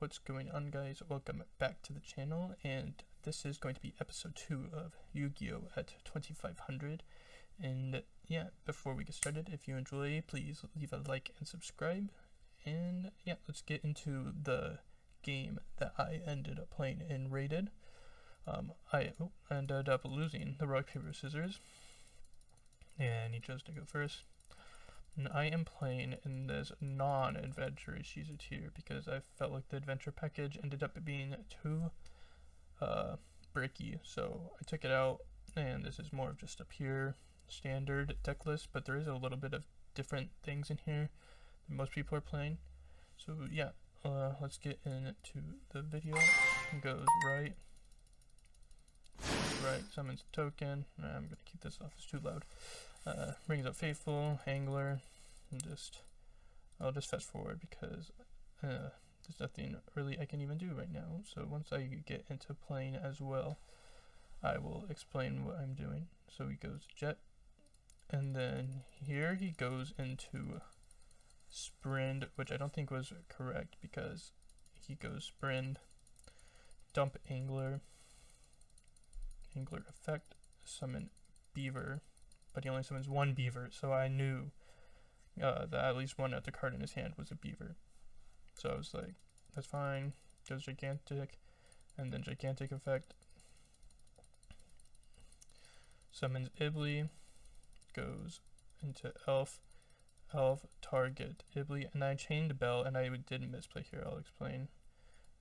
What's going on, guys? Welcome back to the channel, and this is going to be episode 2 of Yu-Gi-Oh! At 2500. And yeah, before we get started, if you enjoy, please leave a like and subscribe. And yeah, let's get into the game that I ended up playing in Rated. I ended up losing the rock, paper, scissors, and he chose to go first. And I am playing in this non-adventure Ishizu tier because I felt like the adventure package ended up being too bricky, so I took it out, and this is more of just a pure standard deck list, but there is a little bit of different things in here that most people are playing. So yeah, let's get into the video. It goes right, summons token. I'm gonna keep this off, it's too loud. Brings up Faithful, Angler, and I'll just fast forward because there's nothing really I can even do right now. So once I get into playing as well, I will explain what I'm doing. So he goes Jet, and then here he goes into Sprint, which I don't think was correct because he goes Sprint, dump Angler effect, summon Beaver, but he only summons one Beaver, so I knew that at least one other card in his hand was a Beaver. So I was like, that's fine. Goes Gigantic, and then Gigantic effect. Summons Ibly, goes into Elf, target Ibly, and I chained Bell, and I didn't misplay here, I'll explain.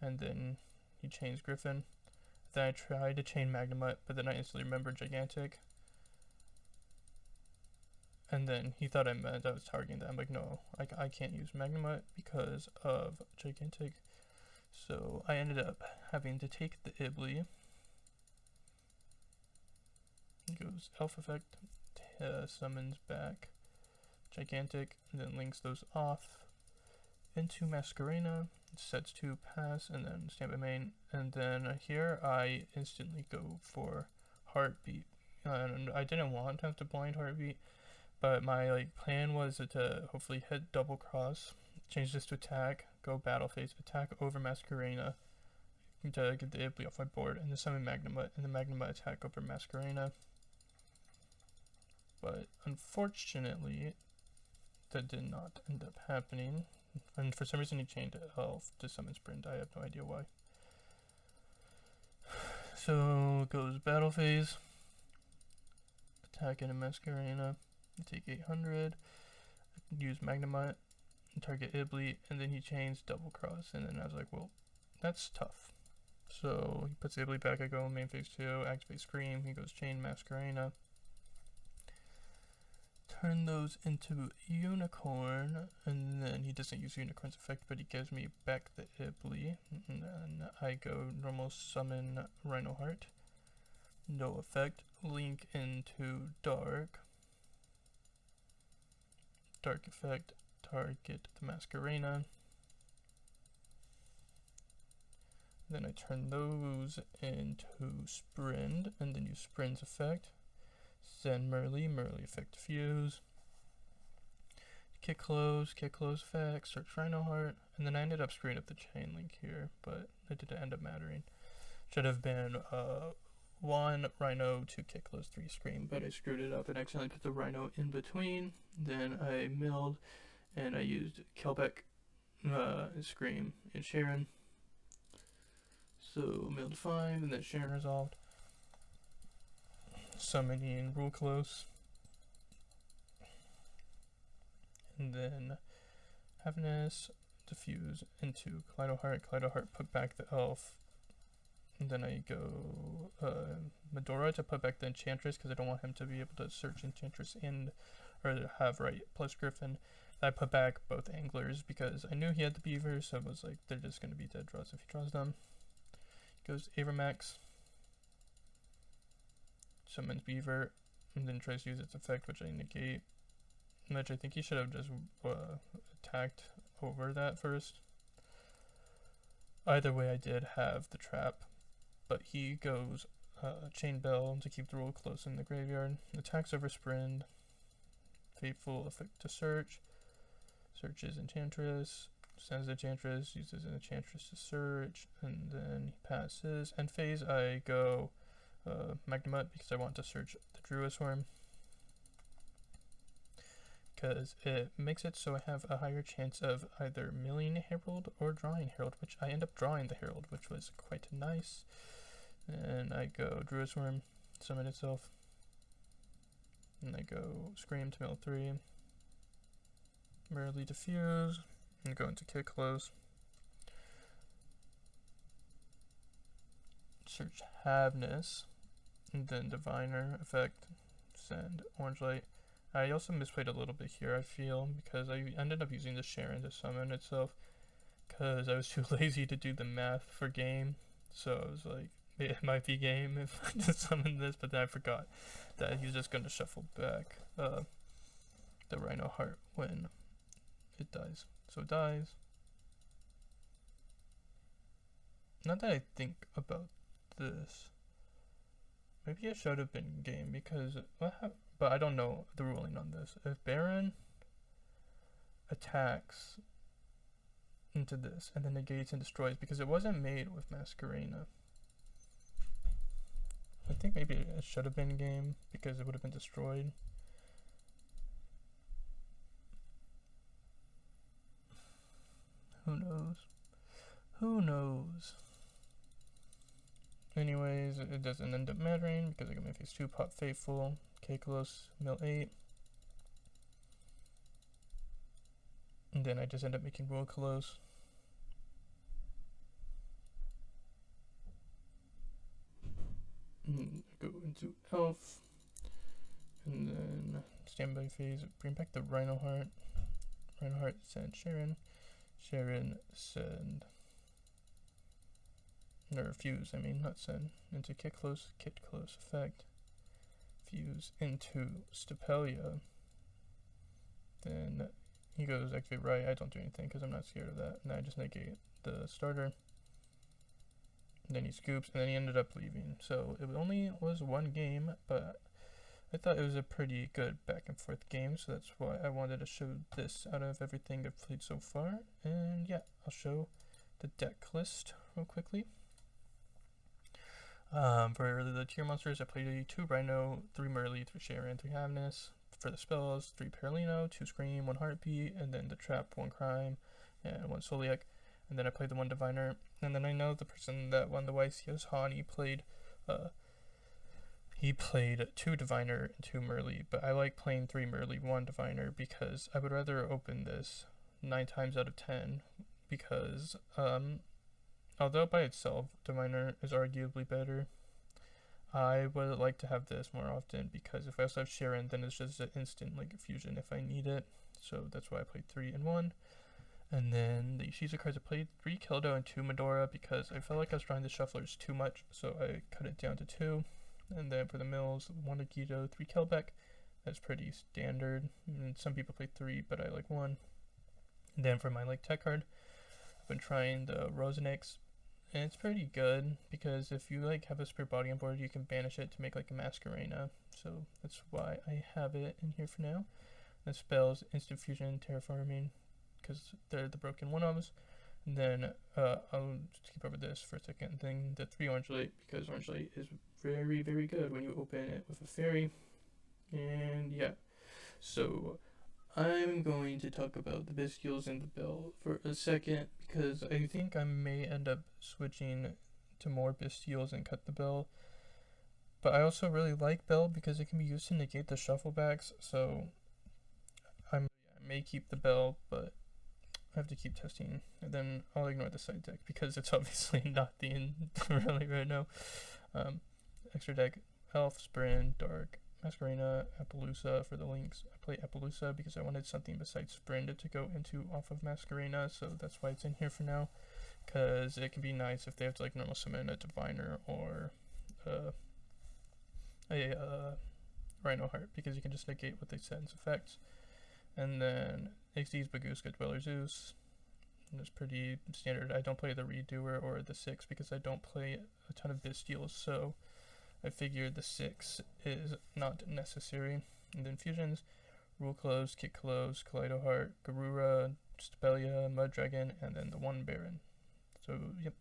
And then he chains Griffin. Then I tried to chain Magnemite, but then I instantly remembered Gigantic. And then he thought I meant I was targeting that. I'm like, no, I can't use Magnemite because of Gigantic. So I ended up having to take the Ibly. He goes Elf effect, summons back Gigantic, and then links those off into Masquerena, sets to pass, and then standby main. And then here I instantly go for Heartbeat. And I didn't want to have to blind Heartbeat, but my plan was to hopefully hit double cross, change this to attack, go battle phase, attack over Masquerena to get the Ibly off my board, and then summon Magnemite, and the Magnemite attack over Masquerena. But unfortunately, that did not end up happening. And for some reason he chained Elf to summon Sprint. I have no idea why. So it goes battle phase, attack into Masquerena, take 800, use Magnemite, target Ibly, and then he chains double cross, and then I was like, well, that's tough. So he puts Ibly back, I go main phase 2, activate Scream, he goes chain Masquerena, turn those into Unicorn, and then he doesn't use Unicorn's effect, but he gives me back the Ibly, and then I go normal summon Rhino Heart, no effect, link into Dark effect, target the Masquerena, then I turn those into Sprint, and then use Sprint's effect, send Merly effect fuse, kick close effect, search Rhino Heart, and then I ended up screwing up the chain link here, but it didn't end up mattering. Should have been 1 Rhino, 2 kick close, 3 Scream, but I screwed it up and accidentally put the Rhino in between. Then I milled, and I used Kelbeck, Scream, and Sharon. So milled 5, and then Sharon resolved. Summoning Rule Close, and then Happiness, diffuse into Kaleido Heart, put back the Elf, and then I go Medora to put back the Enchantress because I don't want him to be able to search Enchantress and or have right plus Griffin. I put back both Anglers because I knew he had the Beaver, so it was like they're just going to be dead draws if he draws them. Goes Avermax, summons Beaver, and then tries to use its effect, which I negate, which I think he should have just attacked over that first. Either way, I did have the trap, but he goes Chain Bell to keep the Rule close in the graveyard, attacks over Sprint, Faithful effect to search, searches Enchantress, sends the Enchantress, uses an Enchantress to search, and then he passes. End phase, I go Magnamut because I want to search the Druid Swarm. Because it makes it so I have a higher chance of either milling Herald or drawing Herald, which I end up drawing the Herald, which was quite nice. And I go Druid Swarm, summon itself. And I go Scream to mill 3. Merely Diffuse, and go into Kick Close. Search Haveness, and then Diviner effect, send Orange Light. I also misplayed a little bit here, I feel, because I ended up using the Sharon to summon itself, because I was too lazy to do the math for game, so I was like, it might be game if I just summon this, but then I forgot that he's just going to shuffle back the Rhino Heart when it dies. So it dies. Not that I think about this. Maybe it should have been game because but I don't know the ruling on this. If Baron attacks into this and then negates and destroys, because it wasn't made with Masquerena. I think maybe it should have been game because it would have been destroyed. Who knows? Who knows? Anyways, it doesn't end up mattering because I can make phase 2, pop Faithful, K-Close, mill 8. And then I just end up making Rule Close. Go into Elf. And then standby phase, bring back the Rhino Heart. Rhino Heart, send Sharon. Sharon, send. Or fuse, I mean, not send. Into Kick Close, Kit Close effect. Fuse into Stapelia. Then he goes activate right. I don't do anything because I'm not scared of that. And I just negate the starter. And then he scoops, and then he ended up leaving. So it only was one game, but I thought it was a pretty good back and forth game. So that's why I wanted to show this out of everything I've played so far. And yeah, I'll show the deck list real quickly. For the tier monsters, I played 2 Rhino, 3 Merly, 3 Sharon, 3 Haveness. For the spells, 3 Perlino, 2 Scream, 1 Heartbeat, and then the Trap, 1 Crime, and 1 Soliac. And then I played the 1 Diviner. And then I know the person that won the YCS Han, he played 2 Diviner and 2 Merly, but I like playing 3 Merly, 1 Diviner because I would rather open this 9 times out of 10 because although by itself Diviner is arguably better, I would like to have this more often because if I also have Sharon, then it's just an instant like fusion if I need it. So that's why I played 3 and 1. And then the Ishizu cards, I played 3 Kildo and 2 Medora because I felt like I was drawing the shufflers too much, so I cut it down to 2. And then for the mills, 1 Yugioh, 3 Kelbeck. That's pretty standard. And some people play 3, but I like 1. And then for my like tech card, I've been trying the Rosenix, and it's pretty good because if you like have a Spirit Body on board, you can banish it to make like a Masquerena. So that's why I have it in here for now. The spells, Instant Fusion, Terraforming, because they're the broken one-ofs. And then I'll just keep over this for a second. Then the 3 Orange Light, because Orange Light is very, very good when you open it with a fairy. And yeah, so I'm going to talk about the Bestials and the Bell for a second, because I think I may end up switching to more Bestials and cut the Bell. But I also really like Bell because it can be used to negate the shufflebacks, so I may keep the Bell, but I have to keep testing, and then I'll ignore the side deck because it's obviously not the end really right now. Extra deck, Elf, Sprint, Dark, Masquerena, Appaloosa for the links. I play Appaloosa because I wanted something besides Sprint to go into off of Masquerena, so that's why it's in here for now. Because it can be nice if they have to like normal summon a Diviner or a Rhino Heart, because you can just negate what they set as effects. And then XD's Baguska, Dweller, Zeus. And it's pretty standard. I don't play the Redoer or the 6 because I don't play a ton of Bestials, so I figured the 6 is not necessary. And then fusions, Rule Close, Kick Close, Kaleido Heart, Garura, Stabelia, Mud Dragon, and then the 1 Baron. So, yep,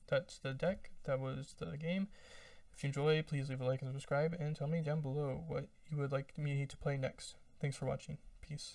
that's the deck. That was the game. If you enjoy, please leave a like and subscribe, and tell me down below what you would like me to play next. Thanks for watching. Peace.